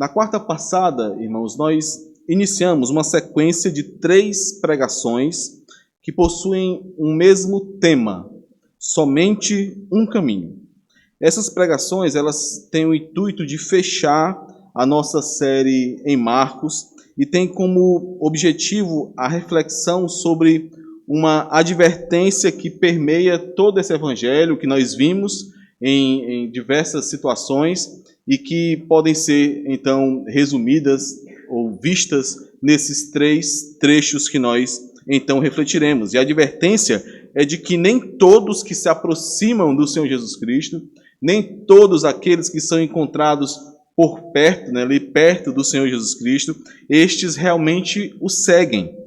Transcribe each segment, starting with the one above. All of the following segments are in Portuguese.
Na quarta passada, irmãos, nós iniciamos uma sequência de 3 pregações que possuem um mesmo tema, somente um caminho. Essas pregações, elas têm o intuito de fechar a nossa série em Marcos e tem como objetivo a reflexão sobre uma advertência que permeia todo esse evangelho que nós vimos em diversas situações e que podem ser, então, resumidas ou vistas nesses 3 trechos que nós, então, refletiremos. E a advertência é de que nem todos que se aproximam do Senhor Jesus Cristo, nem todos aqueles que são encontrados por perto, né, ali perto do Senhor Jesus Cristo, estes realmente o seguem.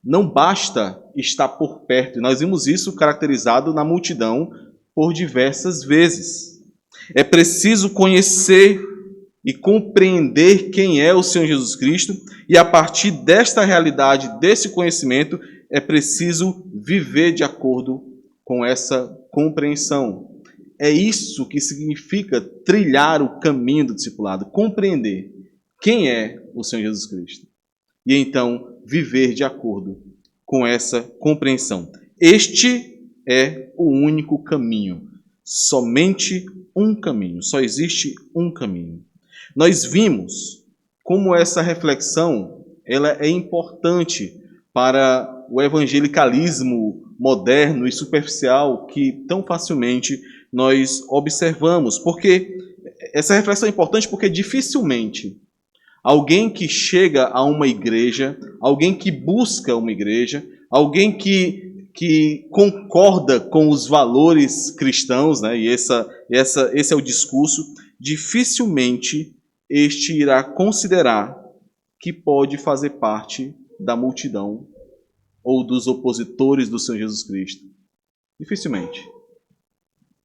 Não basta estar por perto. Nós vimos isso caracterizado na multidão por diversas vezes. É preciso conhecer e compreender quem é o Senhor Jesus Cristo, e a partir desta realidade, desse conhecimento, é preciso viver de acordo com essa compreensão. É isso que significa trilhar o caminho do discipulado, compreender quem é o Senhor Jesus Cristo. E então viver de acordo com essa compreensão. Este é o único caminho. Somente um caminho. Só existe um caminho. Nós vimos como essa reflexão ela é importante para o evangelicalismo moderno e superficial que tão facilmente nós observamos. Porque essa reflexão é importante porque dificilmente alguém que chega a uma igreja, alguém que busca uma igreja, alguém que concorda com os valores cristãos, né, e esse é o discurso, dificilmente este irá considerar que pode fazer parte da multidão ou dos opositores do Senhor Jesus Cristo. Dificilmente.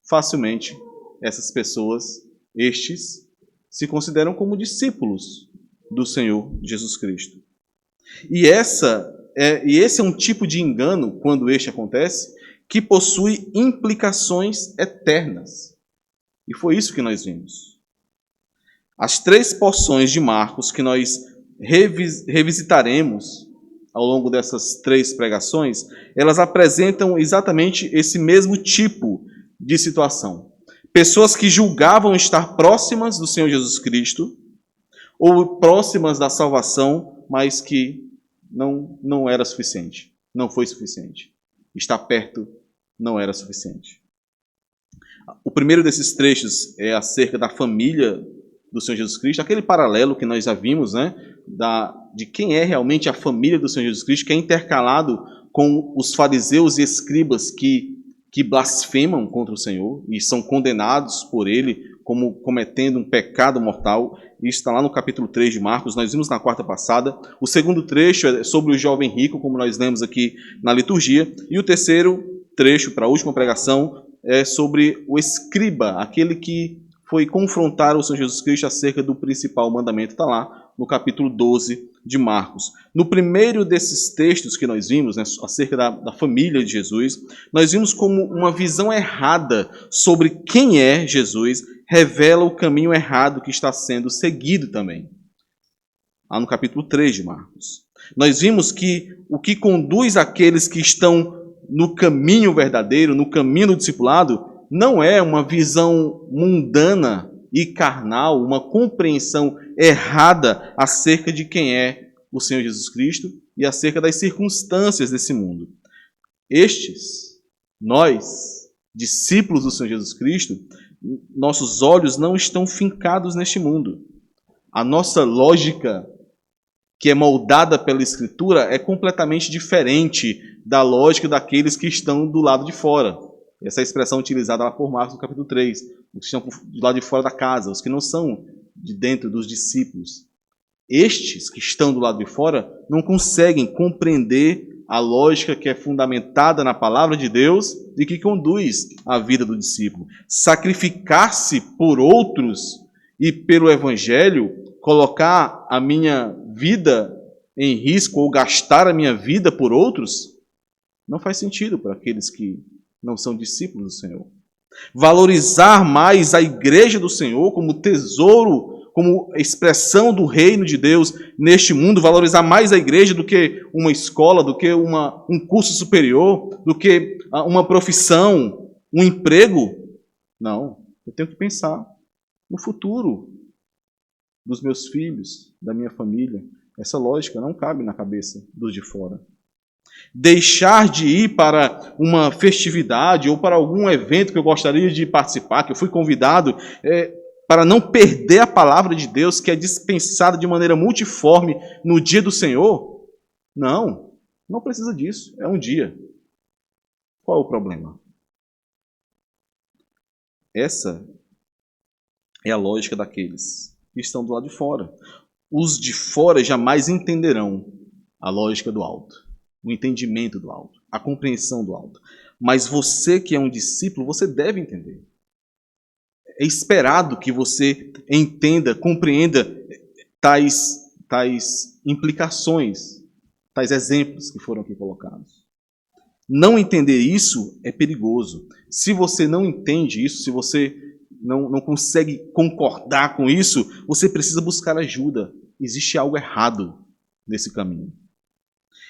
Facilmente, essas pessoas, estes, se consideram como discípulos do Senhor Jesus Cristo. E esse é um tipo de engano, quando este acontece, que possui implicações eternas. E foi isso que nós vimos. As 3 porções de Marcos que nós revisitaremos ao longo dessas 3 pregações, elas apresentam exatamente esse mesmo tipo de situação. Pessoas que julgavam estar próximas do Senhor Jesus Cristo, ou próximas da salvação, mas que não era suficiente, não foi suficiente. Estar perto não era suficiente. O primeiro desses trechos é acerca da família do Senhor Jesus Cristo, aquele paralelo que nós já vimos, né, de quem é realmente a família do Senhor Jesus Cristo, que é intercalado com os fariseus e escribas que blasfemam contra o Senhor e são condenados por ele como cometendo um pecado mortal. Isso está lá no capítulo 3 de Marcos, nós vimos na quarta passada. O segundo trecho é sobre o jovem rico, como nós lemos aqui na liturgia. E o terceiro trecho, para a última pregação, é sobre o escriba, aquele que foi confrontar o Senhor Jesus Cristo acerca do principal mandamento. Está lá no capítulo 12 de Marcos. No primeiro desses textos que nós vimos, né, acerca da família de Jesus, nós vimos como uma visão errada sobre quem é Jesus revela o caminho errado que está sendo seguido também. Lá no capítulo 3 de Marcos. Nós vimos que o que conduz aqueles que estão no caminho verdadeiro, no caminho do discipulado, não é uma visão mundana e carnal, uma compreensão errada acerca de quem é o Senhor Jesus Cristo e acerca das circunstâncias desse mundo. Estes, nós, discípulos do Senhor Jesus Cristo, nossos olhos não estão fincados neste mundo. A nossa lógica, que é moldada pela Escritura, é completamente diferente da lógica daqueles que estão do lado de fora. Essa é a expressão utilizada lá por Marcos no capítulo 3. Os que estão do lado de fora da casa, os que não são de dentro dos discípulos. Estes que estão do lado de fora não conseguem compreender a lógica que é fundamentada na palavra de Deus e que conduz a vida do discípulo. Sacrificar-se por outros e pelo Evangelho, colocar a minha vida em risco ou gastar a minha vida por outros, não faz sentido para aqueles que não são discípulos do Senhor. Valorizar mais a igreja do Senhor como tesouro como expressão do reino de Deus neste mundo, valorizar mais a igreja do que uma escola, do que um curso superior, do que uma profissão, um emprego. Não, eu tenho que pensar no futuro dos meus filhos, da minha família. Essa lógica não cabe na cabeça dos de fora. Deixar de ir para uma festividade ou para algum evento que eu gostaria de participar, que eu fui convidado, para não perder a palavra de Deus, que é dispensada de maneira multiforme no dia do Senhor? Não, não precisa disso. É um dia. Qual é o problema? Essa é a lógica daqueles que estão do lado de fora. Os de fora jamais entenderão a lógica do alto, o entendimento do alto, a compreensão do alto. Mas você que é um discípulo, você deve entender. É esperado que você entenda, compreenda tais implicações, tais exemplos que foram aqui colocados. Não entender isso é perigoso. Se você não entende isso, se você não consegue concordar com isso, você precisa buscar ajuda. Existe algo errado nesse caminho.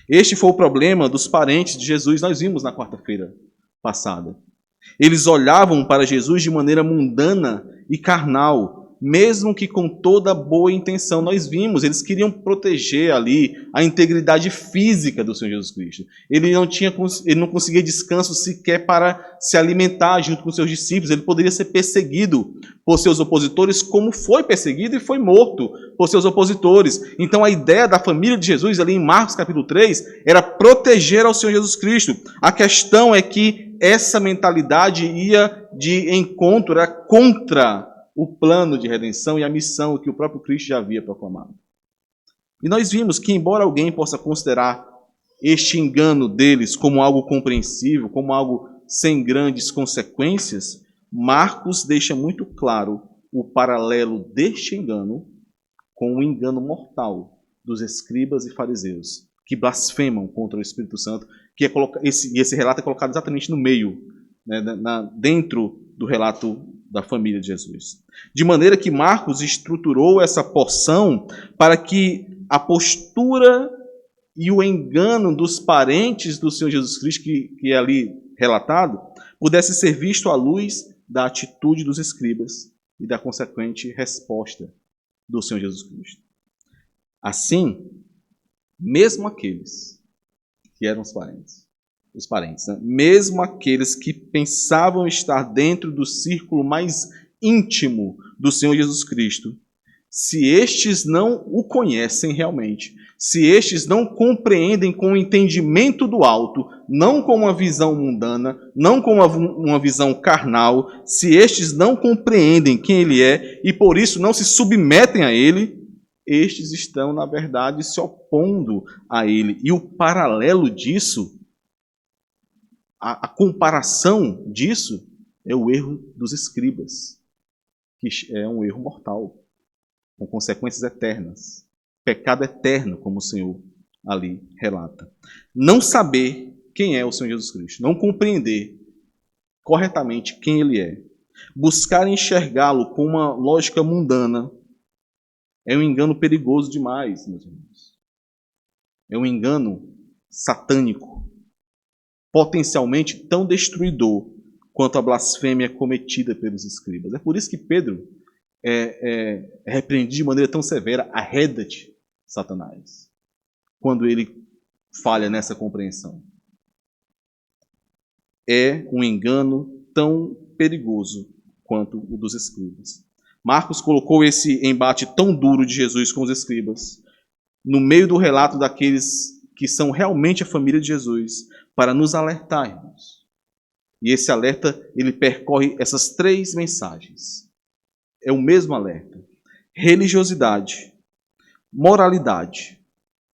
Este foi o problema dos parentes de Jesus, nós vimos na quarta-feira passada. Eles olhavam para Jesus de maneira mundana e carnal, mesmo que com toda boa intenção. Nós vimos, eles queriam proteger ali a integridade física do Senhor Jesus Cristo. Ele não conseguia descanso sequer para se alimentar junto com seus discípulos. Ele poderia ser perseguido por seus opositores, como foi perseguido e foi morto por seus opositores. Então a ideia da família de Jesus, ali em Marcos capítulo 3, era proteger ao Senhor Jesus Cristo. A questão é que essa mentalidade ia de encontro, era contra o plano de redenção e a missão que o próprio Cristo já havia proclamado. E nós vimos que, embora alguém possa considerar este engano deles como algo compreensível, como algo sem grandes consequências, Marcos deixa muito claro o paralelo deste engano com o engano mortal dos escribas e fariseus, que blasfemam contra o Espírito Santo, que esse relato é colocado exatamente no meio, né, dentro do relato da família de Jesus. De maneira que Marcos estruturou essa porção para que a postura e o engano dos parentes do Senhor Jesus Cristo, que é ali relatado, pudesse ser visto à luz da atitude dos escribas e da consequente resposta do Senhor Jesus Cristo. Assim, mesmo aqueles que eram os parentes, né? Mesmo aqueles que pensavam estar dentro do círculo mais íntimo do Senhor Jesus Cristo, se estes não o conhecem realmente, se estes não compreendem com o entendimento do alto, não com uma visão mundana, não com uma visão carnal, se estes não compreendem quem ele é e por isso não se submetem a ele, estes estão, na verdade, se opondo a ele. E o paralelo disso, a comparação disso, é o erro dos escribas, que é um erro mortal, com consequências eternas. Pecado eterno, como o Senhor ali relata. Não saber quem é o Senhor Jesus Cristo, não compreender corretamente quem ele é, buscar enxergá-lo com uma lógica mundana, é um engano perigoso demais, meus irmãos. É um engano satânico, potencialmente tão destruidor quanto a blasfêmia cometida pelos escribas. É por isso que Pedro é repreendido de maneira tão severa: arreda-te, Satanás, quando ele falha nessa compreensão. É um engano tão perigoso quanto o dos escribas. Marcos colocou esse embate tão duro de Jesus com os escribas no meio do relato daqueles que são realmente a família de Jesus, para nos alertar, irmãos. E esse alerta, ele percorre essas 3 mensagens. É o mesmo alerta: religiosidade, moralidade,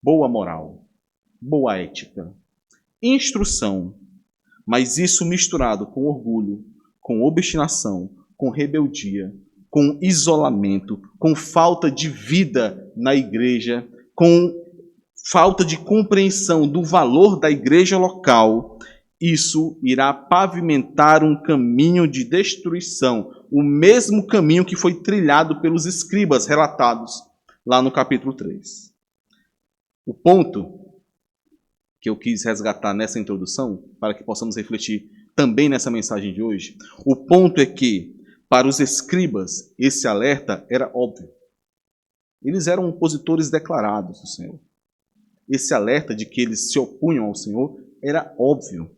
boa moral, boa ética, instrução, mas isso misturado com orgulho, com obstinação, com rebeldia, com isolamento, com falta de vida na igreja, com falta de compreensão do valor da igreja local, isso irá pavimentar um caminho de destruição, o mesmo caminho que foi trilhado pelos escribas relatados lá no capítulo 3. O ponto que eu quis resgatar nessa introdução, para que possamos refletir também nessa mensagem de hoje, o ponto é que, para os escribas, esse alerta era óbvio. Eles eram opositores declarados do Senhor. Esse alerta de que eles se opunham ao Senhor era óbvio.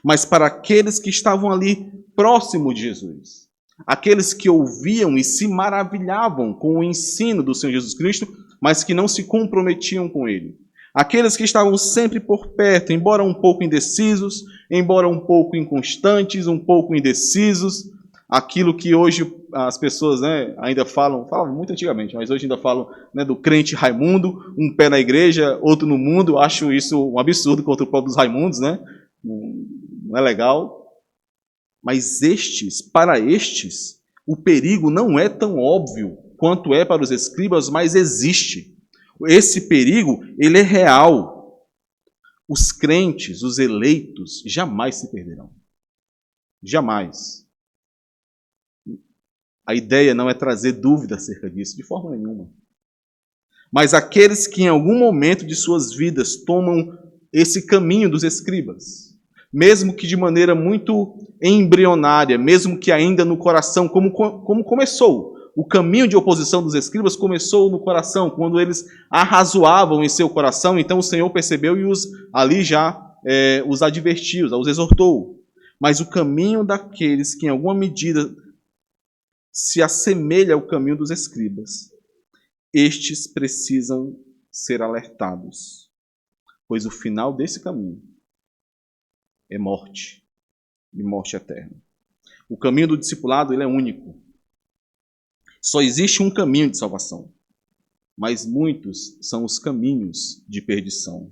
Mas para aqueles que estavam ali próximo de Jesus, aqueles que ouviam e se maravilhavam com o ensino do Senhor Jesus Cristo, mas que não se comprometiam com ele, aqueles que estavam sempre por perto, embora um pouco indecisos, embora um pouco inconstantes, um pouco indecisos, aquilo que hoje as pessoas, ainda falavam muito antigamente, mas hoje ainda falam, do crente Raimundo, um pé na igreja, outro no mundo. Eu acho isso um absurdo contra o povo dos Raimundos, não é legal. Mas para estes, o perigo não é tão óbvio quanto é para os escribas, mas existe. Esse perigo, ele é real. Os crentes, os eleitos, jamais se perderão. Jamais. A ideia não é trazer dúvida acerca disso, de forma nenhuma. Mas aqueles que em algum momento de suas vidas tomam esse caminho dos escribas, mesmo que de maneira muito embrionária, mesmo que ainda no coração, como começou. O caminho de oposição dos escribas começou no coração, quando eles arrazoavam em seu coração. Então o Senhor percebeu e os advertiu, os exortou. Mas o caminho daqueles que em alguma medida se assemelha ao caminho dos escribas, estes precisam ser alertados, pois o final desse caminho é morte, e morte eterna. O caminho do discipulado, ele é único. Só existe um caminho de salvação, mas muitos são os caminhos de perdição.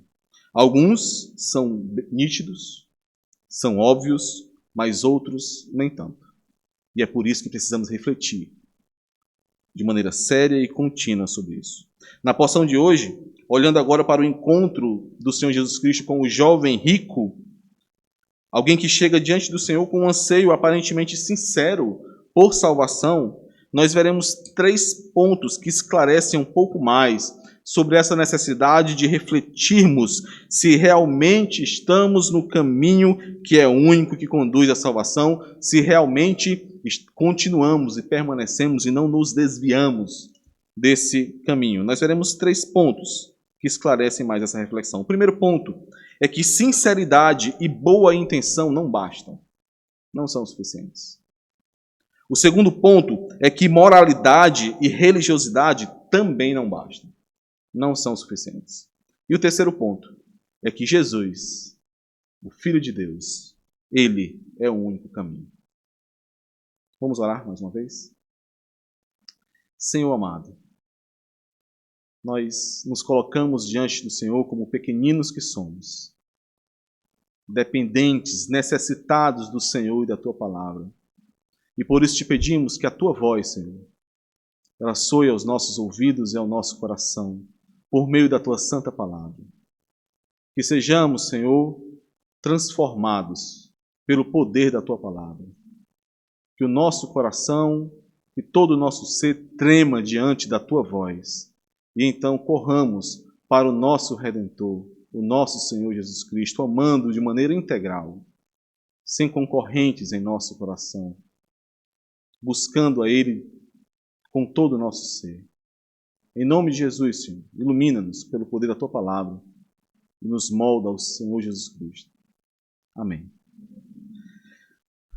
Alguns são nítidos, são óbvios, mas outros nem tanto. E é por isso que precisamos refletir de maneira séria e contínua sobre isso. Na porção de hoje, olhando agora para o encontro do Senhor Jesus Cristo com o jovem rico, alguém que chega diante do Senhor com um anseio aparentemente sincero por salvação, nós veremos 3 pontos que esclarecem um pouco mais sobre essa necessidade de refletirmos se realmente estamos no caminho que é único que conduz à salvação, se realmente continuamos e permanecemos e não nos desviamos desse caminho. Nós veremos 3 pontos que esclarecem mais essa reflexão. O primeiro ponto é que sinceridade e boa intenção não bastam, não são suficientes. O segundo ponto é que moralidade e religiosidade também não bastam, não são suficientes. E o terceiro ponto é que Jesus, o Filho de Deus, ele é o único caminho. Vamos orar mais uma vez? Senhor amado, nós nos colocamos diante do Senhor como pequeninos que somos, dependentes, necessitados do Senhor e da Tua palavra. E por isso te pedimos que a Tua voz, Senhor, ela soe aos nossos ouvidos e ao nosso coração, por meio da Tua santa palavra. Que sejamos, Senhor, transformados pelo poder da Tua palavra. Que o nosso coração e todo o nosso ser trema diante da Tua voz. E então corramos para o nosso Redentor, o nosso Senhor Jesus Cristo, amando de maneira integral, sem concorrentes em nosso coração, buscando a Ele com todo o nosso ser. Em nome de Jesus, Senhor, ilumina-nos pelo poder da Tua palavra e nos molda ao Senhor Jesus Cristo. Amém.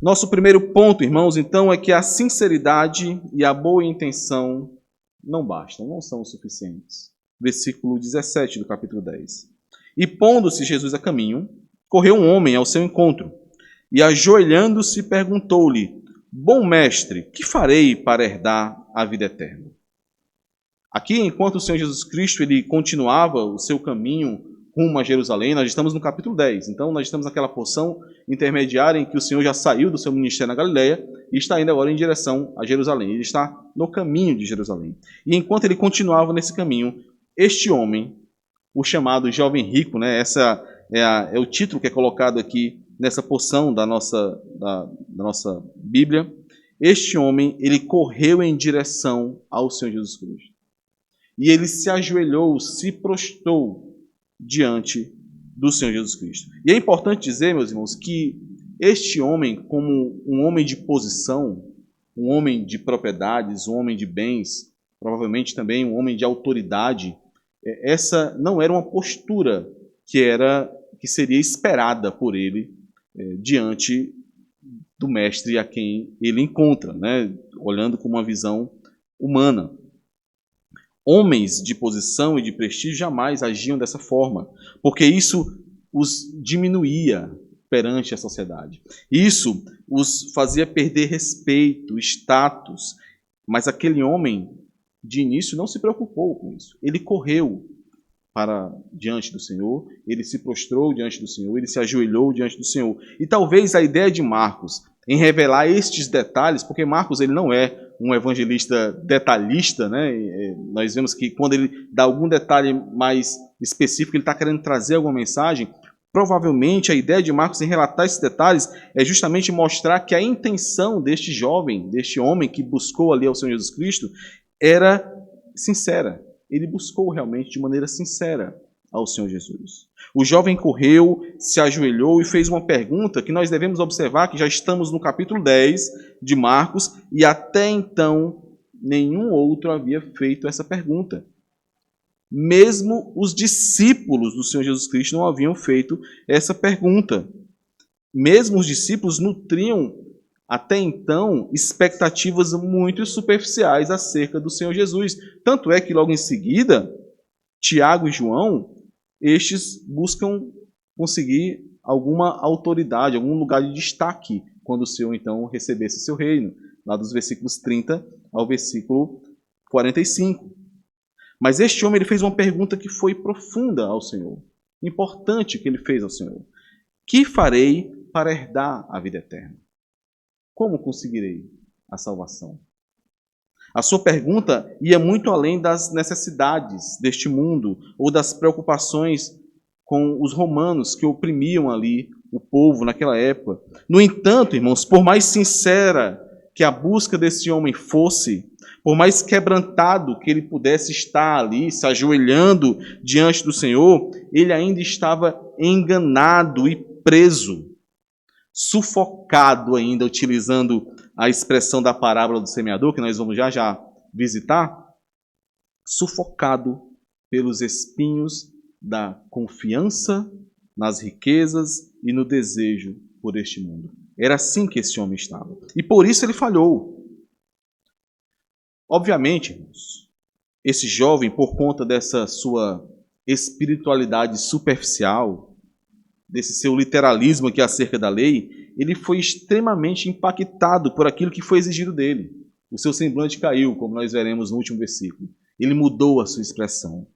Nosso primeiro ponto, irmãos, então, é que a sinceridade e a boa intenção não bastam, não são suficientes. Versículo 17 do capítulo 10. E pondo-se Jesus a caminho, correu um homem ao seu encontro, e ajoelhando-se perguntou-lhe: Bom mestre, que farei para herdar a vida eterna? Aqui, enquanto o Senhor Jesus Cristo ele continuava o seu caminho rumo a Jerusalém, nós estamos no capítulo 10. Então, nós estamos naquela porção intermediária em que o Senhor já saiu do seu ministério na Galileia e está indo agora em direção a Jerusalém. Ele está no caminho de Jerusalém. E enquanto ele continuava nesse caminho, este homem, o chamado jovem rico, essa é o título que é colocado aqui nessa porção da nossa Bíblia, este homem, ele correu em direção ao Senhor Jesus Cristo. E ele se ajoelhou, se prostrou diante do Senhor Jesus Cristo. E é importante dizer, meus irmãos, que este homem, como um homem de posição, um homem de propriedades, um homem de bens, provavelmente também um homem de autoridade, essa não era uma postura que seria esperada por ele diante do mestre a quem ele encontra, né? Olhando com uma visão humana. Homens de posição e de prestígio jamais agiam dessa forma, porque isso os diminuía perante a sociedade. Isso os fazia perder respeito, status. Mas aquele homem, de início, não se preocupou com isso. Ele correu para diante do Senhor, ele se prostrou diante do Senhor, ele se ajoelhou diante do Senhor. E talvez a ideia de Marcos em revelar estes detalhes, porque Marcos ele não é um evangelista detalhista, né? Nós vemos que quando ele dá algum detalhe mais específico, ele está querendo trazer alguma mensagem. Provavelmente a ideia de Marcos em relatar esses detalhes é justamente mostrar que a intenção deste jovem, deste homem que buscou ali ao Senhor Jesus Cristo, era sincera. Ele buscou realmente de maneira sincera ao Senhor Jesus. O jovem correu, se ajoelhou e fez uma pergunta que nós devemos observar, que já estamos no capítulo 10 de Marcos, e até então nenhum outro havia feito essa pergunta. Mesmo os discípulos do Senhor Jesus Cristo não haviam feito essa pergunta. Mesmo os discípulos nutriam até então expectativas muito superficiais acerca do Senhor Jesus. Tanto é que logo em seguida, Tiago e João, estes buscam conseguir alguma autoridade, algum lugar de destaque quando o Senhor então recebesse seu reino, lá dos versículos 30 ao versículo 45. Mas este homem ele fez uma pergunta que foi profunda ao Senhor, importante que ele fez ao Senhor. Que farei para herdar a vida eterna? Como conseguirei a salvação? A sua pergunta ia muito além das necessidades deste mundo ou das preocupações com os romanos que oprimiam ali o povo naquela época. No entanto, irmãos, por mais sincera que a busca desse homem fosse, por mais quebrantado que ele pudesse estar ali, se ajoelhando diante do Senhor, ele ainda estava enganado e preso, sufocado ainda, utilizando a expressão da parábola do semeador, que nós vamos já visitar, sufocado pelos espinhos da confiança nas riquezas e no desejo por este mundo. Era assim que esse homem estava. E por isso ele falhou. Obviamente, irmãos, esse jovem, por conta dessa sua espiritualidade superficial, desse seu literalismo aqui acerca da lei, ele foi extremamente impactado por aquilo que foi exigido dele. O seu semblante caiu, como nós veremos no último versículo. Ele mudou a sua expressão.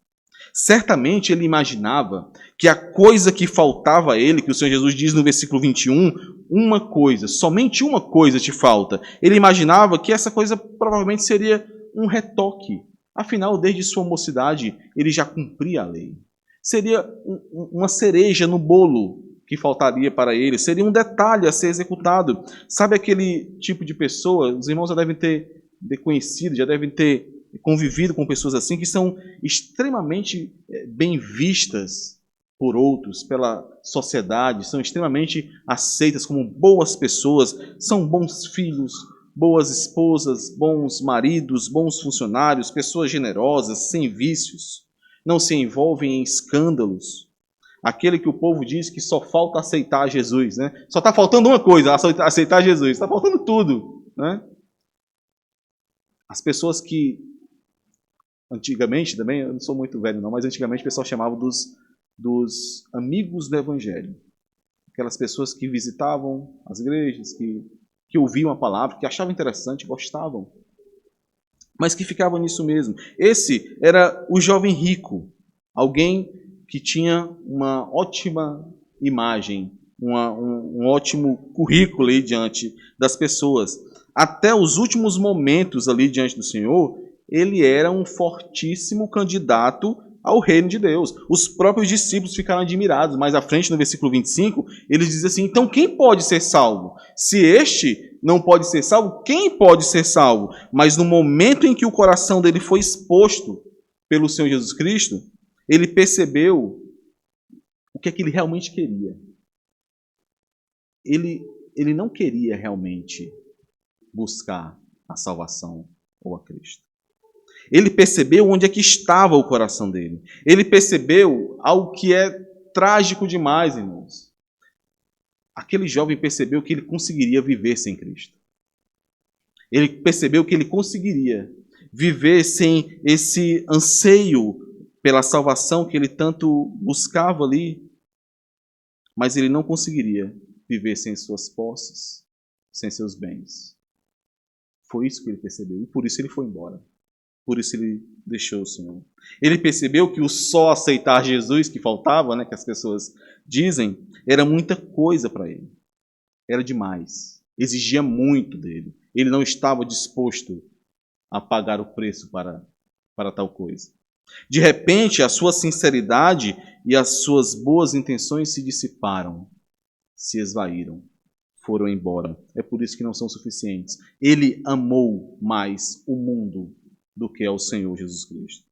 Certamente ele imaginava que a coisa que faltava a ele, que o Senhor Jesus diz no versículo 21, uma coisa, somente uma coisa te falta. Ele imaginava que essa coisa provavelmente seria um retoque. Afinal, desde sua mocidade, ele já cumpria a lei. Seria uma cereja no bolo que faltaria para ele, seria um detalhe a ser executado. Sabe aquele tipo de pessoa, os irmãos já devem ter conhecido, já devem ter convivido com pessoas assim, que são extremamente bem vistas por outros, pela sociedade, são extremamente aceitas como boas pessoas, são bons filhos, boas esposas, bons maridos, bons funcionários, pessoas generosas, sem vícios, não se envolvem em escândalos. Aquele que o povo diz que só falta aceitar Jesus, né? Só está faltando uma coisa, aceitar Jesus. Está faltando tudo, né? As pessoas que antigamente, também, eu não sou muito velho não, mas antigamente o pessoal chamava dos amigos do Evangelho. Aquelas pessoas que visitavam as igrejas, que ouviam a palavra, que achavam interessante, gostavam, mas que ficavam nisso mesmo. Esse era o jovem rico, alguém que tinha uma ótima imagem, um ótimo currículo aí diante das pessoas. Até os últimos momentos ali diante do Senhor, ele era um fortíssimo candidato ao reino de Deus. Os próprios discípulos ficaram admirados. Mais à frente, no versículo 25, eles dizem assim: então quem pode ser salvo? Se este não pode ser salvo, quem pode ser salvo? Mas no momento em que o coração dele foi exposto pelo Senhor Jesus Cristo, ele percebeu o que é que ele realmente queria. Ele não queria realmente buscar a salvação ou a Cristo. Ele percebeu onde é que estava o coração dele. Ele percebeu algo que é trágico demais, irmãos. Aquele jovem percebeu que ele conseguiria viver sem Cristo. Ele percebeu que ele conseguiria viver sem esse anseio pela salvação que ele tanto buscava ali, mas ele não conseguiria viver sem suas posses, sem seus bens. Foi isso que ele percebeu e por isso ele foi embora. Por isso ele deixou o Senhor. Ele percebeu que o só aceitar Jesus que faltava, né, que as pessoas dizem, era muita coisa para ele. Era demais. Exigia muito dele. Ele não estava disposto a pagar o preço para tal coisa. De repente, a sua sinceridade e as suas boas intenções se dissiparam, se esvaíram, foram embora. É por isso que não são suficientes. Ele amou mais o mundo do que ao Senhor Jesus Cristo.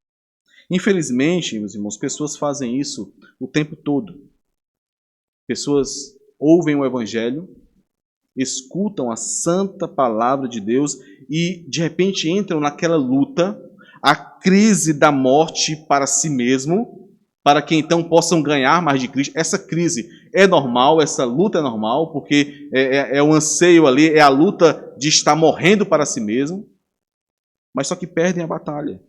Infelizmente, meus irmãos, pessoas fazem isso o tempo todo. Pessoas ouvem o Evangelho, escutam a santa palavra de Deus e, de repente, entram naquela luta, a crise da morte para si mesmo, para que então possam ganhar mais de Cristo. Essa crise é normal, essa luta é normal, porque é o anseio ali, é a luta de estar morrendo para si mesmo, mas só que perdem a batalha.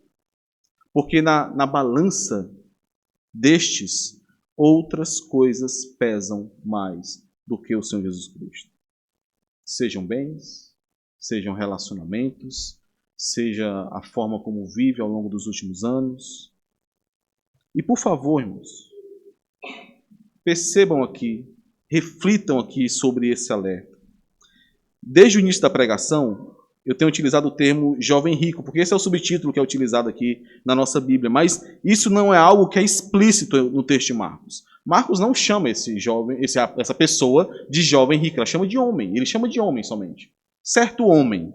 Porque na balança destes, outras coisas pesam mais do que o Senhor Jesus Cristo. Sejam bens, sejam relacionamentos, seja a forma como vive ao longo dos últimos anos. E por favor, irmãos, percebam aqui, reflitam aqui sobre esse alerta. Desde o início da pregação, eu tenho utilizado o termo jovem rico, porque esse é o subtítulo que é utilizado aqui na nossa Bíblia, mas isso não é algo que é explícito no texto de Marcos. Marcos não chama esse jovem, essa pessoa de jovem rico, ela chama de homem, ele chama de homem somente. Certo homem.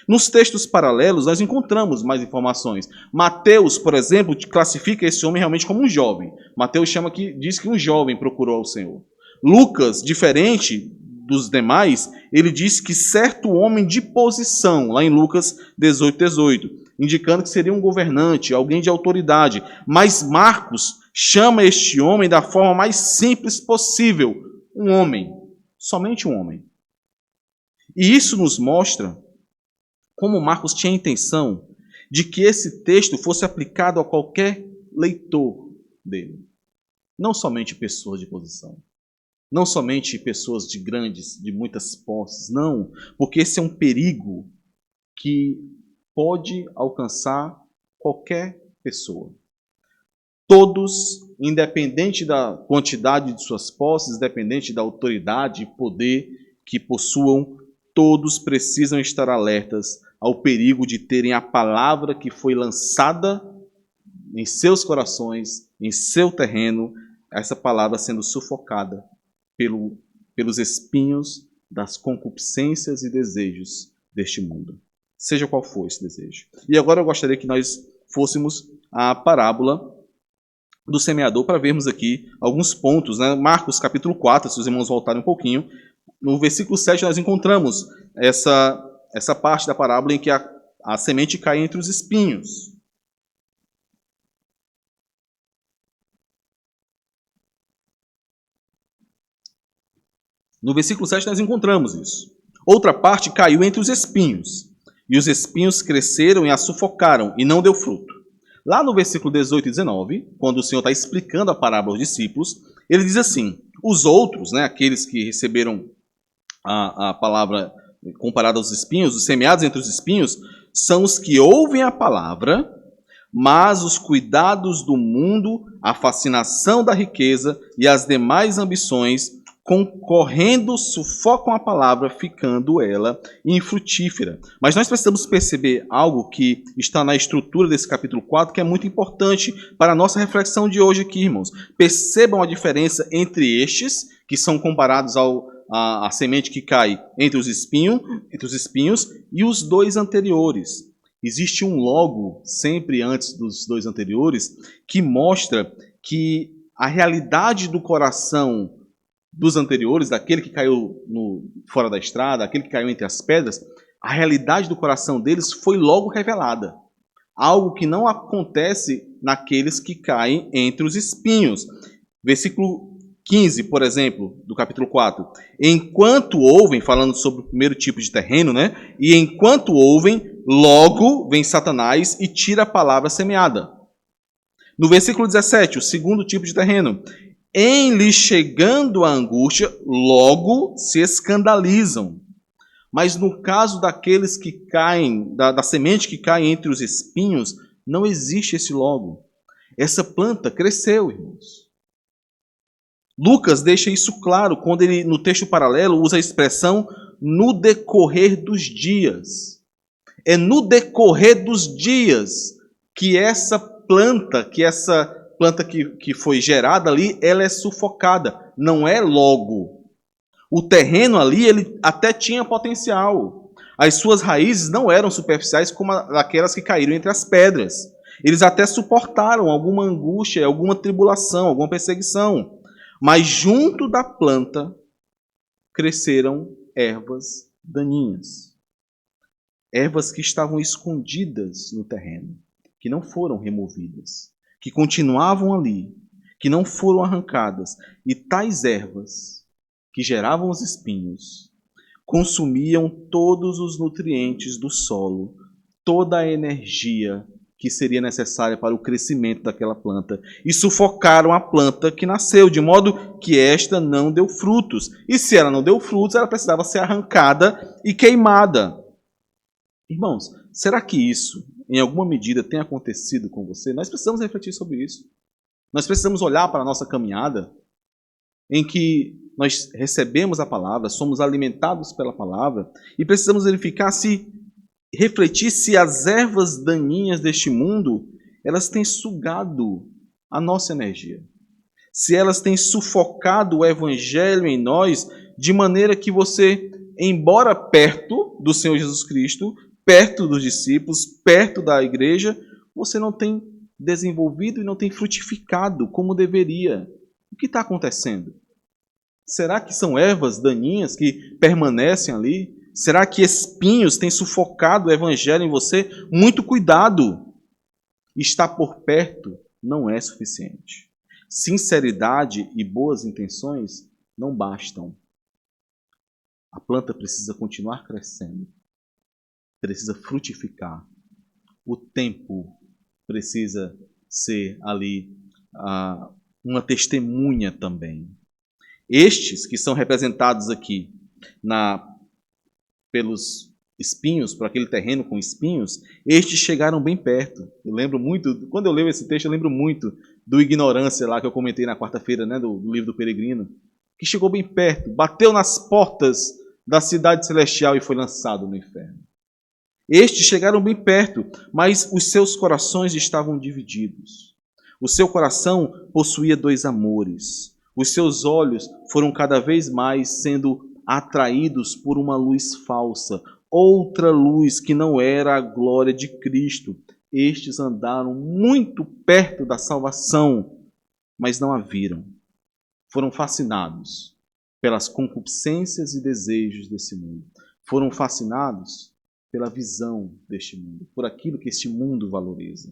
Nos textos paralelos, nós encontramos mais informações. Mateus, por exemplo, classifica esse homem realmente como um jovem. Mateus diz que um jovem procurou ao Senhor. Lucas, diferente dos demais, ele diz que certo homem de posição, lá em Lucas 18, indicando que seria um governante, alguém de autoridade. Mas Marcos chama este homem da forma mais simples possível, um homem, somente um homem. E isso nos mostra como Marcos tinha a intenção de que esse texto fosse aplicado a qualquer leitor dele. Não somente pessoas de posição. Não somente pessoas de muitas posses. Não, porque esse é um perigo que pode alcançar qualquer pessoa. Todos, independente da quantidade de suas posses, independente da autoridade e poder que possuam, todos precisam estar alertas ao perigo de terem a palavra que foi lançada em seus corações, em seu terreno, essa palavra sendo sufocada pelos espinhos das concupiscências e desejos deste mundo, seja qual for esse desejo. E agora eu gostaria que nós fôssemos à parábola do semeador para vermos aqui alguns pontos, né? Marcos capítulo 4, se os irmãos voltarem um pouquinho, no versículo 7 nós encontramos essa parte da parábola em que a semente cai entre os espinhos. No versículo 7 nós encontramos isso. Outra parte caiu entre os espinhos, e os espinhos cresceram e a sufocaram, e não deu fruto. Lá no versículo 18 e 19, quando o Senhor está explicando a parábola aos discípulos, ele diz assim: os outros, né, aqueles que receberam a palavra comparada aos espinhos, os semeados entre os espinhos, são os que ouvem a palavra, mas os cuidados do mundo, a fascinação da riqueza e as demais ambições concorrendo, sufocam a palavra, ficando ela infrutífera. Mas nós precisamos perceber algo que está na estrutura desse capítulo 4, que é muito importante para a nossa reflexão de hoje aqui, irmãos. Percebam a diferença entre estes, que são comparados à semente que cai entre os espinhos, e os dois anteriores. Existe um logo, sempre antes dos dois anteriores, que mostra que a realidade do coração dos anteriores, daquele que caiu fora da estrada, aquele que caiu entre as pedras, a realidade do coração deles foi logo revelada. Algo que não acontece naqueles que caem entre os espinhos. Versículo 15, por exemplo, do capítulo 4. Enquanto ouvem, falando sobre o primeiro tipo de terreno, né? E enquanto ouvem, logo vem Satanás e tira a palavra semeada. No versículo 17, o segundo tipo de terreno. Em lhe chegando a angústia, logo se escandalizam. Mas no caso daqueles que caem, da semente que cai entre os espinhos, não existe esse logo. Essa planta cresceu, irmãos. Lucas deixa isso claro quando ele, no texto paralelo, usa a expressão no decorrer dos dias. É no decorrer dos dias que essa planta que foi gerada ali, ela é sufocada. Não é logo. O terreno ali, ele até tinha potencial. As suas raízes não eram superficiais como aquelas que caíram entre as pedras. Eles até suportaram alguma angústia, alguma tribulação, alguma perseguição. Mas junto da planta cresceram ervas daninhas. Ervas que estavam escondidas no terreno, que não foram removidas, que continuavam ali, que não foram arrancadas. E tais ervas, que geravam os espinhos, consumiam todos os nutrientes do solo, toda a energia que seria necessária para o crescimento daquela planta, e sufocaram a planta que nasceu, de modo que esta não deu frutos. E se ela não deu frutos, ela precisava ser arrancada e queimada. Irmãos, será que isso, em alguma medida, tem acontecido com você? Nós precisamos refletir sobre isso. Nós precisamos olhar para a nossa caminhada, em que nós recebemos a palavra, somos alimentados pela palavra, e precisamos verificar refletir se as ervas daninhas deste mundo, elas têm sugado a nossa energia. Se elas têm sufocado o evangelho em nós, de maneira que você, embora perto do Senhor Jesus Cristo, perto dos discípulos, perto da igreja, você não tem desenvolvido e não tem frutificado como deveria. O que está acontecendo? Será que são ervas daninhas que permanecem ali? Será que espinhos têm sufocado o evangelho em você? Muito cuidado! Estar por perto não é suficiente. Sinceridade e boas intenções não bastam. A planta precisa continuar crescendo. Precisa frutificar. O tempo precisa ser ali uma testemunha também. Estes que são representados aqui pelos espinhos, por aquele terreno com espinhos, estes chegaram bem perto. Eu lembro muito, quando eu leio esse texto, eu lembro muito do Ignorância lá que eu comentei na quarta-feira, né, do livro do Peregrino, que chegou bem perto, bateu nas portas da cidade celestial e foi lançado no inferno. Estes chegaram bem perto, mas os seus corações estavam divididos. O seu coração possuía dois amores. Os seus olhos foram cada vez mais sendo atraídos por uma luz falsa, outra luz que não era a glória de Cristo. Estes andaram muito perto da salvação, mas não a viram. Foram fascinados pelas concupiscências e desejos desse mundo. Foram fascinados pela visão deste mundo, por aquilo que este mundo valoriza,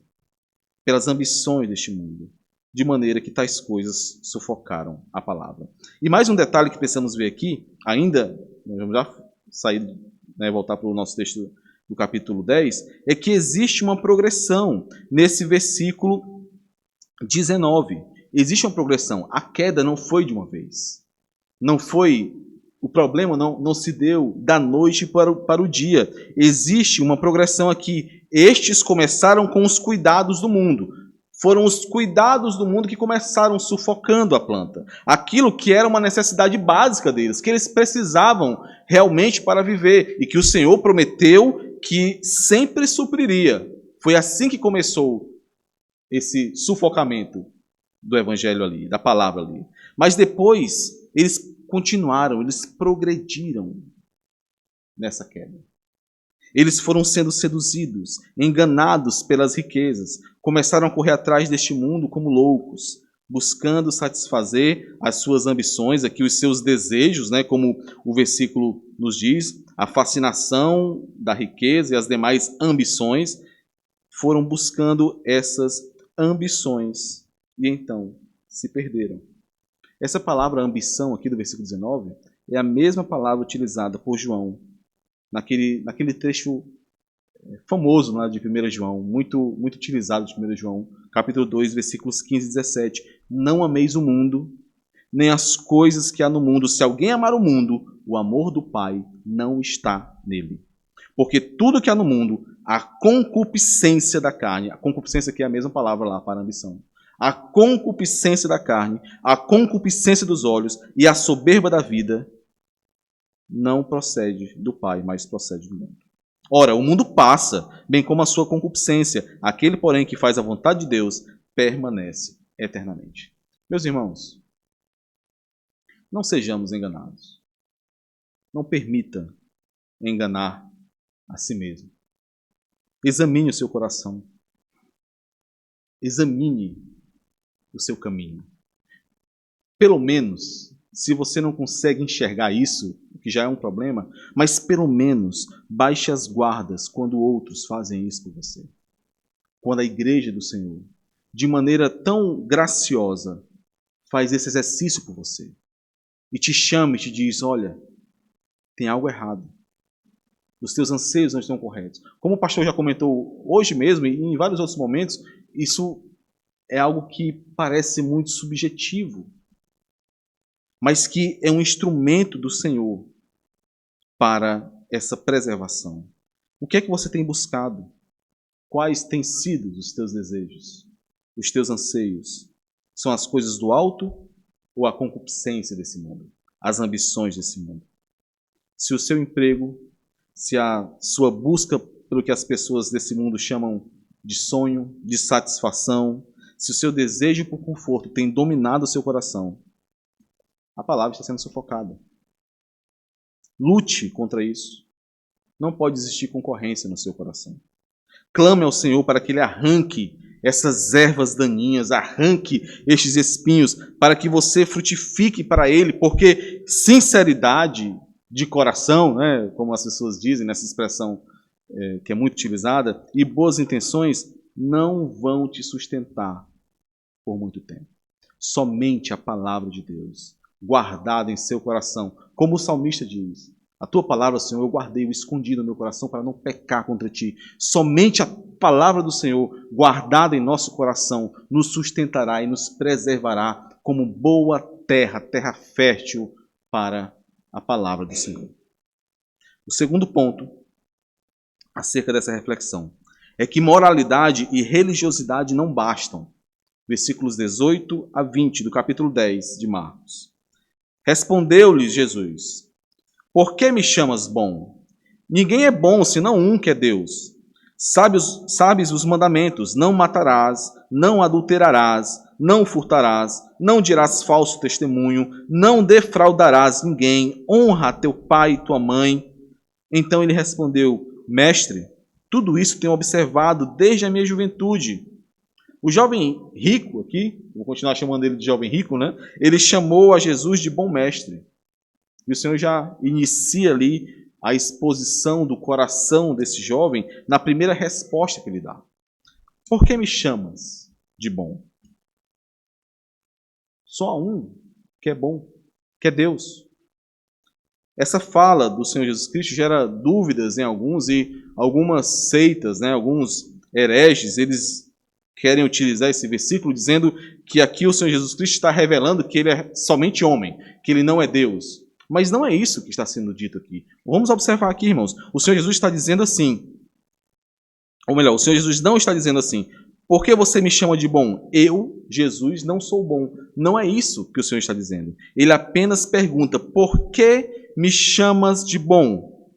pelas ambições deste mundo, de maneira que tais coisas sufocaram a palavra. E mais um detalhe que precisamos ver aqui, ainda, vamos já sair, voltar para o nosso texto do capítulo 10, é que existe uma progressão nesse versículo 19. Existe uma progressão. A queda não foi de uma vez. Não foi, o problema não se deu da noite para o dia. Existe uma progressão aqui. Estes começaram com os cuidados do mundo. Foram os cuidados do mundo que começaram sufocando a planta. Aquilo que era uma necessidade básica deles, que eles precisavam realmente para viver e que o Senhor prometeu que sempre supriria. Foi assim que começou esse sufocamento do evangelho ali, da palavra ali. Mas depois eles continuaram, eles progrediram nessa queda. Eles foram sendo seduzidos, enganados pelas riquezas, começaram a correr atrás deste mundo como loucos, buscando satisfazer as suas ambições, aqui os seus desejos, né, como o versículo nos diz, a fascinação da riqueza e as demais ambições, foram buscando essas ambições e então se perderam. Essa palavra ambição aqui do versículo 19 é a mesma palavra utilizada por João naquele trecho famoso lá de 1 João, muito utilizado de 1 João, capítulo 2, versículos 15 e 17. Não ameis o mundo, nem as coisas que há no mundo. Se alguém amar o mundo, o amor do Pai não está nele. Porque tudo que há no mundo, a concupiscência da carne, a concupiscência aqui é a mesma palavra lá para a ambição, a concupiscência da carne, a concupiscência dos olhos e a soberba da vida, não procede do Pai, mas procede do mundo. Ora, o mundo passa, bem como a sua concupiscência. Aquele, porém, que faz a vontade de Deus, permanece eternamente. Meus irmãos, não sejamos enganados. Não permita enganar a si mesmo. Examine o seu coração. Examine o seu caminho. Pelo menos, se você não consegue enxergar isso, o que já é um problema, mas pelo menos baixe as guardas quando outros fazem isso por você. Quando a igreja do Senhor, de maneira tão graciosa, faz esse exercício por você e te chama e te diz, olha, tem algo errado. Os teus anseios não estão corretos. Como o pastor já comentou hoje mesmo e em vários outros momentos, isso é algo que parece muito subjetivo, mas que é um instrumento do Senhor para essa preservação. O que é que você tem buscado? Quais têm sido os teus desejos? Os teus anseios? São as coisas do alto ou a concupiscência desse mundo? As ambições desse mundo? Se o seu emprego, se a sua busca pelo que as pessoas desse mundo chamam de sonho, de satisfação, se o seu desejo por conforto tem dominado o seu coração, a palavra está sendo sufocada. Lute contra isso. Não pode existir concorrência no seu coração. Clame ao Senhor para que Ele arranque essas ervas daninhas, arranque estes espinhos, para que você frutifique para Ele, porque sinceridade de coração, né, como as pessoas dizem nessa expressão que é muito utilizada, e boas intenções não vão te sustentar por muito tempo. Somente a palavra de Deus, guardada em seu coração, como o salmista diz, a tua palavra, Senhor, eu guardei, eu escondi no meu coração para não pecar contra ti. Somente a palavra do Senhor, guardada em nosso coração, nos sustentará e nos preservará como boa terra, terra fértil para a palavra do Senhor. O segundo ponto acerca dessa reflexão é que moralidade e religiosidade não bastam. Versículos 18 a 20 do capítulo 10 de Marcos. Respondeu-lhes Jesus: por que me chamas bom? Ninguém é bom senão um, que é Deus. Sabes os mandamentos: não matarás, não adulterarás, não furtarás, não dirás falso testemunho, não defraudarás ninguém, honra teu pai e tua mãe. Então ele respondeu: mestre, tudo isso tenho observado desde a minha juventude. O jovem rico aqui, vou continuar chamando ele de jovem rico, né? Ele chamou a Jesus de bom mestre. E o Senhor já inicia ali a exposição do coração desse jovem na primeira resposta que ele dá. Por que me chamas de bom? Só há um que é bom, que é Deus. Essa fala do Senhor Jesus Cristo gera dúvidas em alguns, e algumas seitas, né, alguns hereges, eles querem utilizar esse versículo dizendo que aqui o Senhor Jesus Cristo está revelando que ele é somente homem, que ele não é Deus. Mas não é isso que está sendo dito aqui. Vamos observar aqui, irmãos. O Senhor Jesus está dizendo assim, ou melhor, o Senhor Jesus não está dizendo assim: Por que você me chama de bom? Eu, Jesus, não sou bom. Não é isso que o Senhor está dizendo. Ele apenas pergunta: por que me chamas de bom?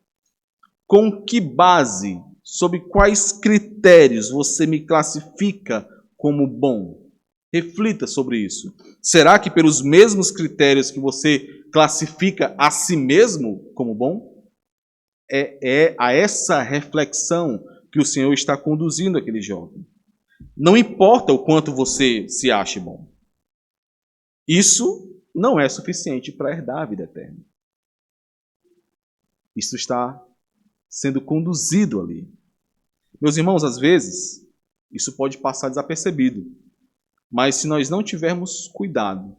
Com que base, sob quais critérios você me classifica como bom? Reflita sobre isso. Será que pelos mesmos critérios que você classifica a si mesmo como bom? É a essa reflexão que o Senhor está conduzindo aquele jovem. Não importa o quanto você se ache bom. Isso não é suficiente para herdar a vida eterna. Isso está sendo conduzido ali. Meus irmãos, às vezes, isso pode passar desapercebido. Mas se nós não tivermos cuidado,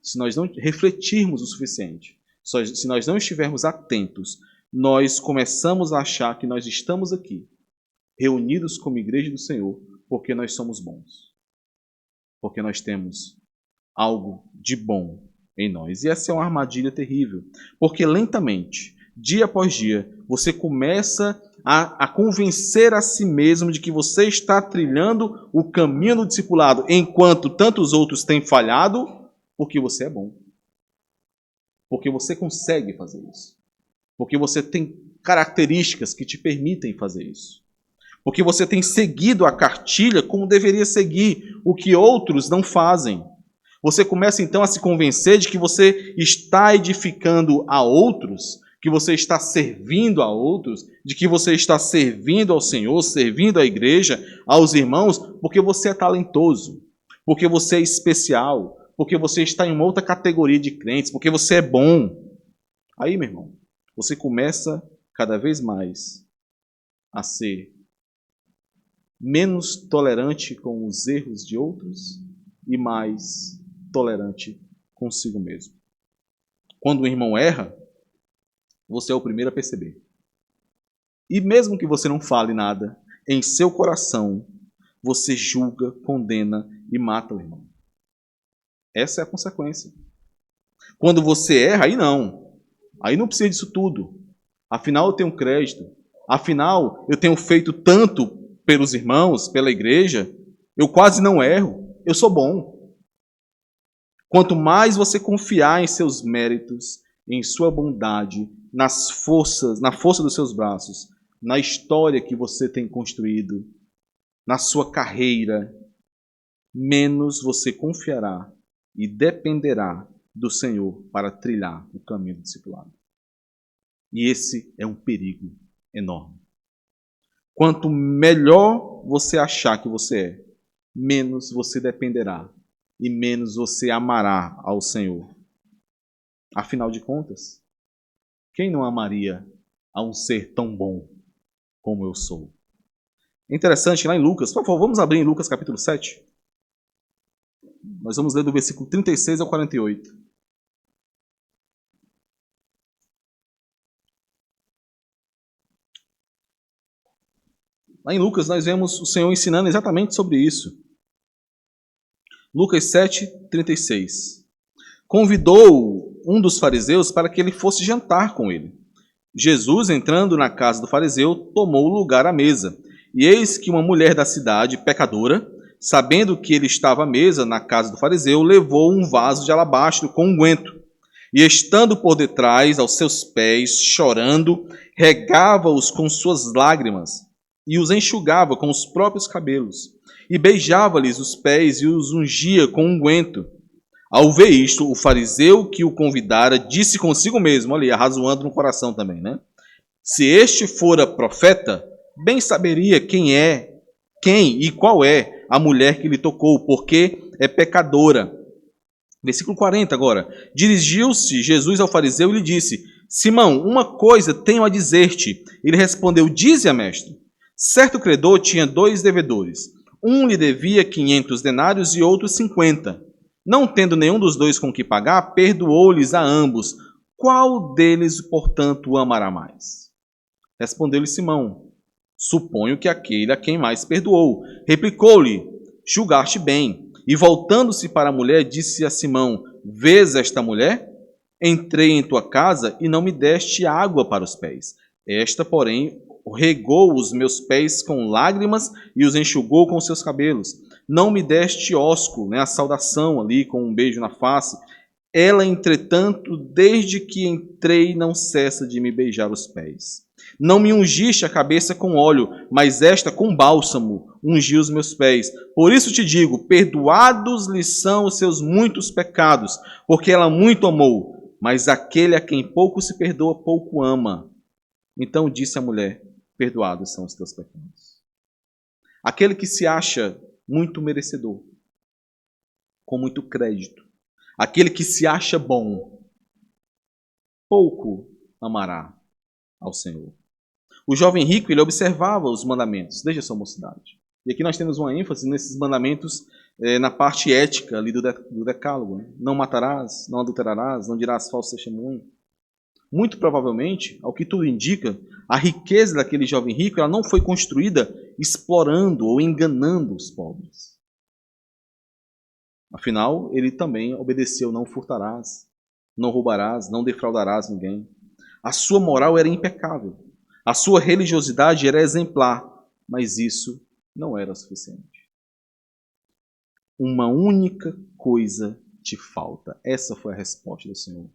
se nós não refletirmos o suficiente, se nós não estivermos atentos, nós começamos a achar que nós estamos aqui, reunidos como igreja do Senhor, porque nós somos bons. Porque nós temos algo de bom em nós. E essa é uma armadilha terrível. Porque lentamente, dia após dia, você começa a convencer a si mesmo de que você está trilhando o caminho do discipulado, enquanto tantos outros têm falhado, porque você é bom. Porque você consegue fazer isso. Porque você tem características que te permitem fazer isso. Porque você tem seguido a cartilha como deveria seguir, o que outros não fazem. Você começa então a se convencer de que você está edificando a outros, que você está servindo a outros, de que você está servindo ao Senhor, servindo à igreja, aos irmãos, porque você é talentoso, porque você é especial, porque você está em uma outra categoria de crentes, porque você é bom. Aí, meu irmão, você começa cada vez mais a ser menos tolerante com os erros de outros e mais tolerante consigo mesmo. Quando o irmão erra, você é o primeiro a perceber. E mesmo que você não fale nada, em seu coração, você julga, condena e mata o irmão. Essa é a consequência. Quando você erra, aí não. Aí não precisa disso tudo. Afinal, eu tenho crédito. Afinal, eu tenho feito tanto pelos irmãos, pela igreja, eu quase não erro. Eu sou bom. Quanto mais você confiar em seus méritos, em sua bondade, na força dos seus braços, na história que você tem construído, na sua carreira, menos você confiará e dependerá do Senhor para trilhar o caminho do discipulado. E esse é um perigo enorme. Quanto melhor você achar que você é, menos você dependerá e menos você amará ao Senhor. Afinal de contas, quem não amaria a um ser tão bom como eu sou? É interessante, lá em Lucas, por favor, vamos abrir em Lucas capítulo 7. Nós vamos ler do versículo 36 ao 48. Lá em Lucas nós vemos o Senhor ensinando exatamente sobre isso. Lucas 7, 36. Convidou um dos fariseus para que ele fosse jantar com ele. Jesus, entrando na casa do fariseu, tomou lugar à mesa. E eis que uma mulher da cidade, pecadora, sabendo que ele estava à mesa na casa do fariseu, levou um vaso de alabastro com unguento. E estando por detrás, aos seus pés, chorando, regava-os com suas lágrimas e os enxugava com os próprios cabelos. E beijava-lhes os pés e os ungia com unguento. Ao ver isto, o fariseu que o convidara disse consigo mesmo, olha, arrazoando no coração também, né? Se este fora profeta, bem saberia quem e qual é a mulher que lhe tocou, porque é pecadora. Versículo 40 agora. Dirigiu-se Jesus ao fariseu e lhe disse: Simão, uma coisa tenho a dizer-te. Ele respondeu: dize-a, mestre. Certo credor tinha 2 devedores. Um lhe devia 500 denários e outro 50. Não tendo nenhum dos 2 com que pagar, perdoou-lhes a ambos. Qual deles, portanto, o amará mais? Respondeu-lhe Simão: suponho que aquele a quem mais perdoou. Replicou-lhe: julgaste bem. E voltando-se para a mulher, disse a Simão: vês esta mulher? Entrei em tua casa e não me deste água para os pés. Esta, porém, regou os meus pés com lágrimas e os enxugou com seus cabelos. Não me deste ósculo, né, a saudação ali com um beijo na face. Ela, entretanto, desde que entrei, não cessa de me beijar os pés. Não me ungiste a cabeça com óleo, mas esta com bálsamo ungiu os meus pés. Por isso te digo, perdoados lhe são os seus muitos pecados, porque ela muito amou. Mas aquele a quem pouco se perdoa, pouco ama. Então disse a mulher, perdoados são os teus pecados. Aquele que se acha muito merecedor, com muito crédito, aquele que se acha bom, pouco amará ao Senhor. O jovem rico, ele observava os mandamentos desde a sua mocidade. E aqui nós temos uma ênfase nesses mandamentos na parte ética ali do decálogo. Né? Não matarás, não adulterarás, não dirás falso testemunho. Muito provavelmente, ao que tudo indica, a riqueza daquele jovem rico ela não foi construída explorando ou enganando os pobres. Afinal, ele também obedeceu: não furtarás, não roubarás, não defraudarás ninguém. A sua moral era impecável. A sua religiosidade era exemplar, mas isso não era suficiente. Uma única coisa te falta. Essa foi a resposta do Senhor.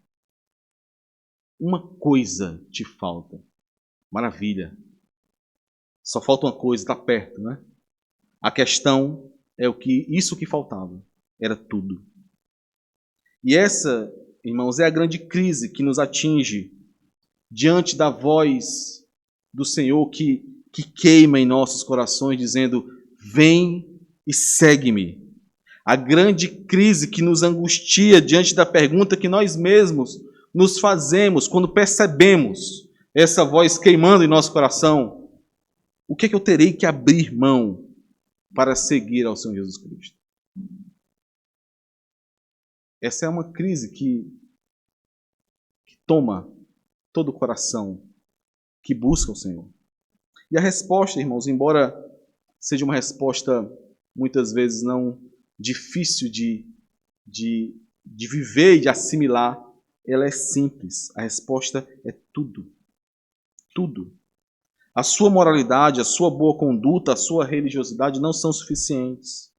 Uma coisa te falta. Maravilha. Só falta uma coisa, está perto, né? A questão é isso que faltava. Era tudo. E essa, irmãos, é a grande crise que nos atinge diante da voz do Senhor que queima em nossos corações, dizendo: vem e segue-me. A grande crise que nos angustia diante da pergunta que nós mesmos nos fazemos quando percebemos essa voz queimando em nosso coração: o que é que eu terei que abrir mão para seguir ao Senhor Jesus Cristo? Essa é uma crise que toma todo o coração que busca o Senhor. E a resposta, irmãos, embora seja uma resposta muitas vezes não difícil de viver e de assimilar, ela é simples. A resposta é tudo. Tudo. A sua moralidade, a sua boa conduta, a sua religiosidade não são suficientes.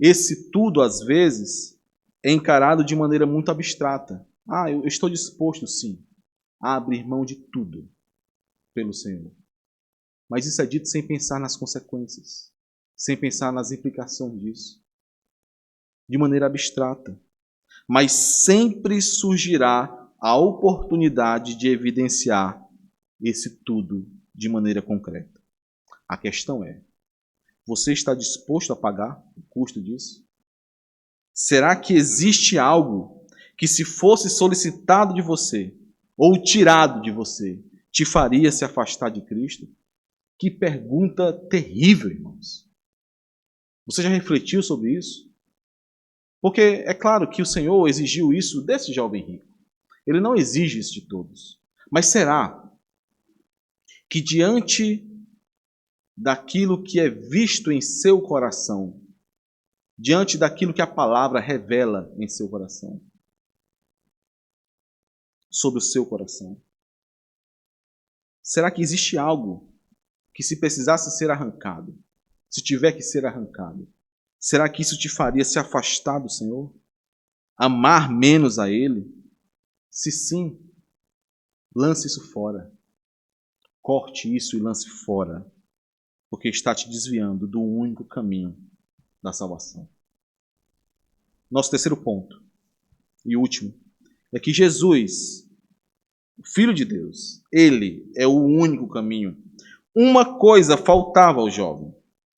Esse tudo, às vezes, é encarado de maneira muito abstrata. Eu estou disposto, sim, a abrir mão de tudo pelo Senhor. Mas isso é dito sem pensar nas consequências, sem pensar nas implicações disso. De maneira abstrata. Mas sempre surgirá a oportunidade de evidenciar esse tudo de maneira concreta. A questão é: você está disposto a pagar o custo disso? Será que existe algo que, se fosse solicitado de você ou tirado de você, te faria se afastar de Cristo? Que pergunta terrível, irmãos. Você já refletiu sobre isso? Porque é claro que o Senhor exigiu isso desse jovem rico. Ele não exige isso de todos. Mas será que diante daquilo que é visto em seu coração, diante daquilo que a palavra revela em seu coração, sobre o seu coração, será que existe algo que, se precisasse ser arrancado, se tiver que ser arrancado, será que isso te faria se afastar do Senhor? Amar menos a Ele? Se sim, lance isso fora. Corte isso e lance fora, porque está te desviando do único caminho da salvação. Nosso terceiro ponto, e último, é que Jesus, o Filho de Deus, Ele é o único caminho. Uma coisa faltava ao jovem.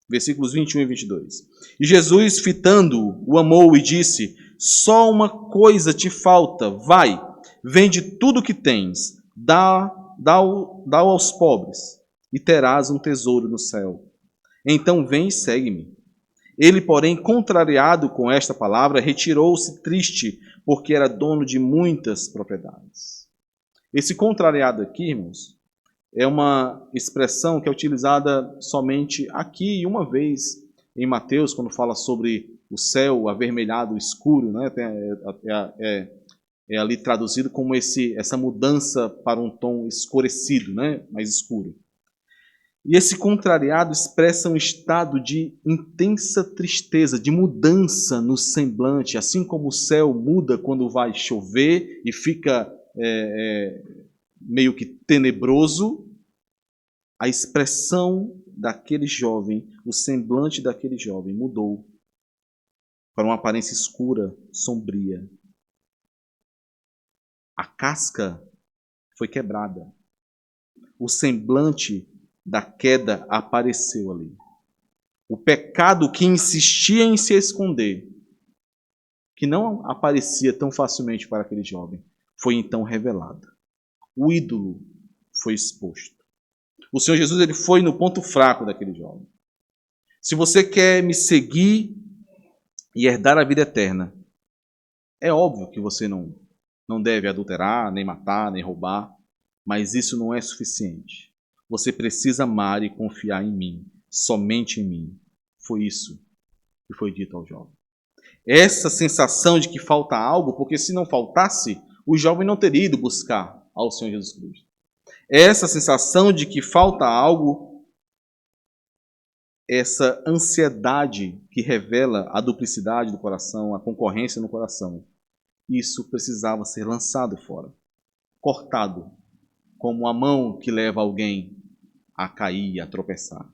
Versículos 21 e 22. E Jesus, fitando-o, o amou e disse: só uma coisa te falta. Vai, vende tudo o que tens, dá aos pobres, e terás um tesouro no céu. Então vem e segue-me. Ele, porém, contrariado com esta palavra, retirou-se triste, porque era dono de muitas propriedades. Esse contrariado aqui, irmãos, é uma expressão que é utilizada somente aqui e uma vez em Mateus, quando fala sobre o céu avermelhado escuro, né? É ali traduzido como essa mudança para um tom escurecido, né? Mais escuro. E esse contrariado expressa um estado de intensa tristeza, de mudança no semblante, assim como o céu muda quando vai chover e fica meio que tenebroso. A expressão daquele jovem, o semblante daquele jovem mudou para uma aparência escura, sombria. A casca foi quebrada. O semblante da queda apareceu ali. O pecado que insistia em se esconder, que não aparecia tão facilmente para aquele jovem, foi então revelado. O ídolo foi exposto. O Senhor Jesus ele foi no ponto fraco daquele jovem. Se você quer me seguir e herdar a vida eterna, é óbvio que você não deve adulterar, nem matar, nem roubar, mas isso não é suficiente. Você precisa amar e confiar em mim, somente em mim. Foi isso que foi dito ao jovem. Essa sensação de que falta algo, porque se não faltasse, o jovem não teria ido buscar ao Senhor Jesus Cristo. Essa sensação de que falta algo, essa ansiedade que revela a duplicidade do coração, a concorrência no coração, isso precisava ser lançado fora, cortado, como a mão que leva alguém a cair, a tropeçar.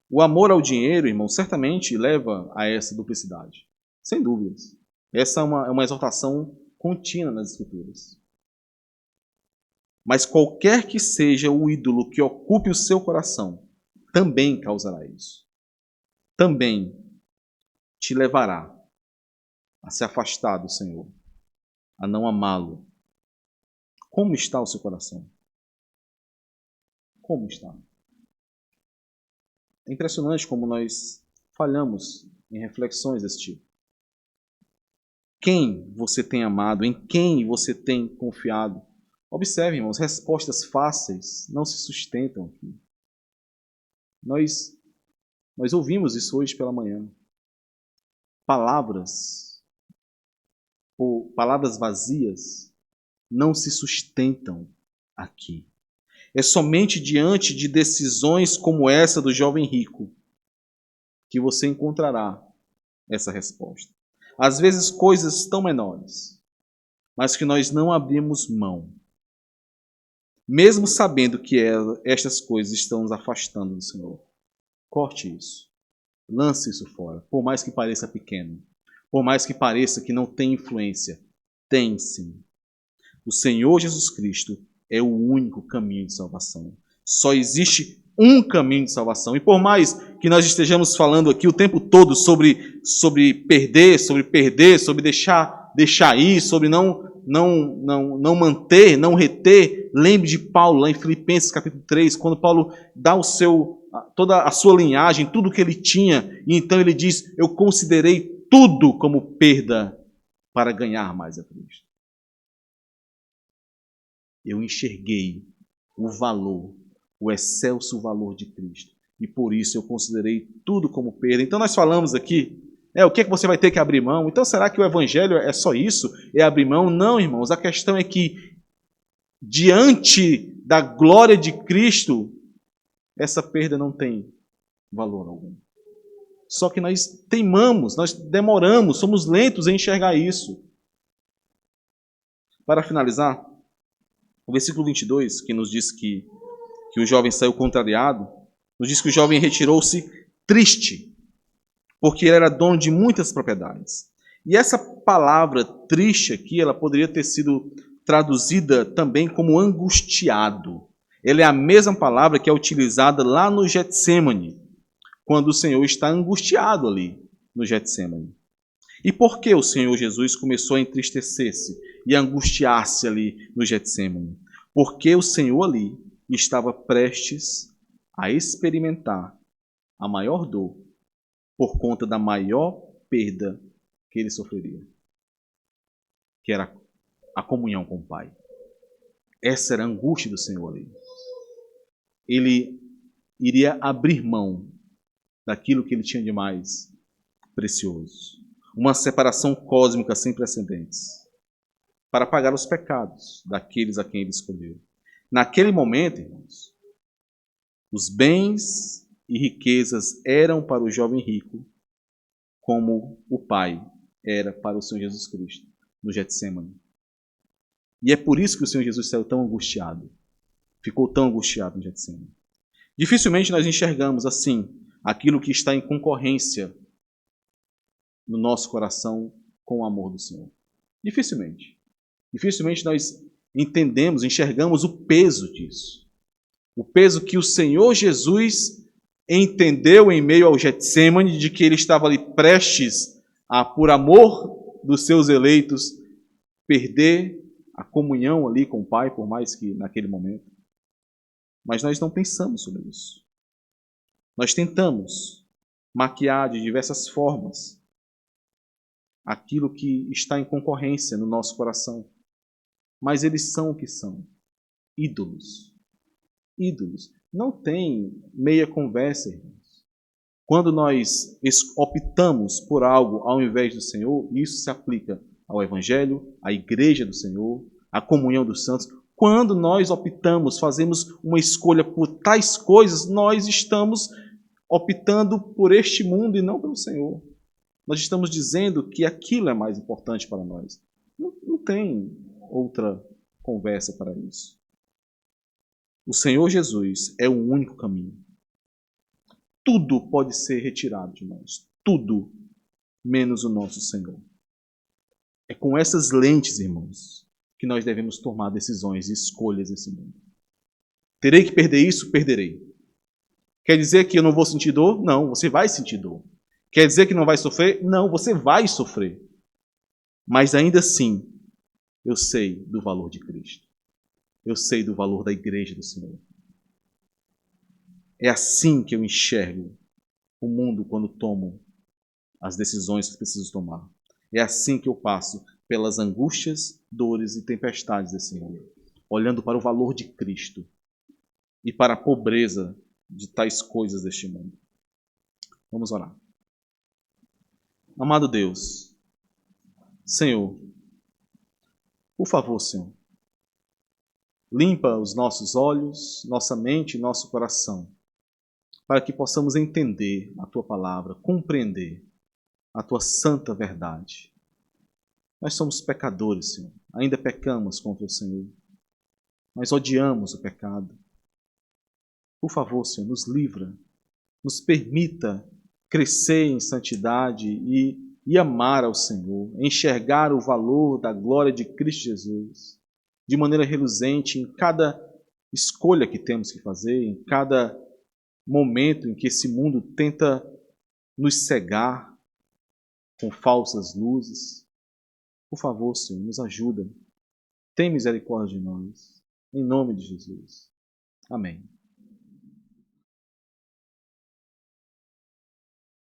O amor ao dinheiro, irmão, certamente leva a essa duplicidade, sem dúvidas. Essa é uma exortação contínua nas Escrituras. Mas qualquer que seja o ídolo que ocupe o seu coração, também causará isso. Também te levará a se afastar do Senhor, a não amá-lo. Como está o seu coração? Como está? É impressionante como nós falhamos em reflexões desse tipo. Quem você tem amado? Em quem você tem confiado? Observe, irmãos, respostas fáceis não se sustentam aqui. Nós ouvimos isso hoje pela manhã. Palavras vazias não se sustentam aqui. É somente diante de decisões como essa do jovem rico que você encontrará essa resposta. Às vezes coisas tão menores, mas que nós não abrimos mão, mesmo sabendo que estas coisas estão nos afastando do Senhor. Corte isso. Lance isso fora, por mais que pareça pequeno, por mais que pareça que não tem influência. Tem sim. O Senhor Jesus Cristo é o único caminho de salvação. Só existe um caminho de salvação. E por mais que nós estejamos falando aqui o tempo todo sobre perder, sobre deixar ir, sobre não manter, não reter, lembre de Paulo lá em Filipenses capítulo 3, quando Paulo dá toda a sua linhagem, tudo que ele tinha, e então ele diz: eu considerei tudo como perda para ganhar mais a Cristo. Eu enxerguei o valor, o excelso valor de Cristo. E por isso eu considerei tudo como perda. Então nós falamos aqui, o que é que você vai ter que abrir mão? Então será que o Evangelho é só isso? É abrir mão? Não, irmãos. A questão é que, diante da glória de Cristo, essa perda não tem valor algum. Só que nós teimamos, nós demoramos, somos lentos em enxergar isso. Para finalizar, o versículo 22, que nos diz que o jovem saiu contrariado, nos diz que o jovem retirou-se triste, porque ele era dono de muitas propriedades. E essa palavra triste aqui, ela poderia ter sido traduzida também como angustiado. Ela é a mesma palavra que é utilizada lá no Getsêmani, quando o Senhor está angustiado ali no Getsêmani. E por que o Senhor Jesus começou a entristecer-se e a angustiar-se ali no Getsêmani? Porque o Senhor ali estava prestes a experimentar a maior dor por conta da maior perda que ele sofreria, que era a comunhão com o Pai. Essa era a angústia do Senhor ali. Ele iria abrir mão daquilo que ele tinha de mais precioso. Uma separação cósmica sem precedentes, para pagar os pecados daqueles a quem ele escolheu. Naquele momento, irmãos, Os bens e riquezas eram para o jovem rico, como o Pai era para o Senhor Jesus Cristo, no Getsêmani. E é por isso que o Senhor Jesus saiu tão angustiado. Ficou tão angustiado no Getsêmani. Dificilmente nós enxergamos assim aquilo que está em concorrência no nosso coração com o amor do Senhor. Dificilmente. Dificilmente nós entendemos, enxergamos o peso disso. O peso que o Senhor Jesus entendeu em meio ao Getsêmani, de que ele estava ali prestes a, por amor dos seus eleitos, perder a comunhão ali com o Pai, por mais que naquele momento. Mas nós não pensamos sobre isso. Nós tentamos maquiar de diversas formas aquilo que está em concorrência no nosso coração. Mas eles são o que são. Ídolos. Ídolos. Não tem meia conversa, irmãos. Quando nós optamos por algo ao invés do Senhor, isso se aplica ao Evangelho, à Igreja do Senhor, à comunhão dos santos. Quando nós optamos, fazemos uma escolha por tais coisas, nós estamos optando por este mundo e não pelo Senhor. Nós estamos dizendo que aquilo é mais importante para nós. Não tem outra conversa para isso. O Senhor Jesus é o único caminho. Tudo pode ser retirado de nós. Tudo, menos o nosso Senhor. É com essas lentes, irmãos, que nós devemos tomar decisões e escolhas nesse mundo. Terei que perder isso? Perderei. Quer dizer que eu não vou sentir dor? Não, você vai sentir dor. Quer dizer que não vai sofrer? Não, você vai sofrer. Mas ainda assim, eu sei do valor de Cristo. Eu sei do valor da Igreja do Senhor. É assim que eu enxergo o mundo quando tomo as decisões que preciso tomar. É assim que eu passo pelas angústias, dores e tempestades desse mundo, olhando para o valor de Cristo e para a pobreza de tais coisas deste mundo. Vamos orar. Amado Deus, Senhor, por favor, Senhor, limpa os nossos olhos, nossa mente e nosso coração, para que possamos entender a Tua palavra, compreender a Tua santa verdade. Nós somos pecadores, Senhor. Ainda pecamos contra o Senhor. Mas odiamos o pecado. Por favor, Senhor, nos livra. Nos permita crescer em santidade e amar ao Senhor. Enxergar o valor da glória de Cristo Jesus de maneira reluzente em cada escolha que temos que fazer, em cada momento em que esse mundo tenta nos cegar com falsas luzes. Por favor, Senhor, nos ajuda. Tem misericórdia de nós. Em nome de Jesus. Amém.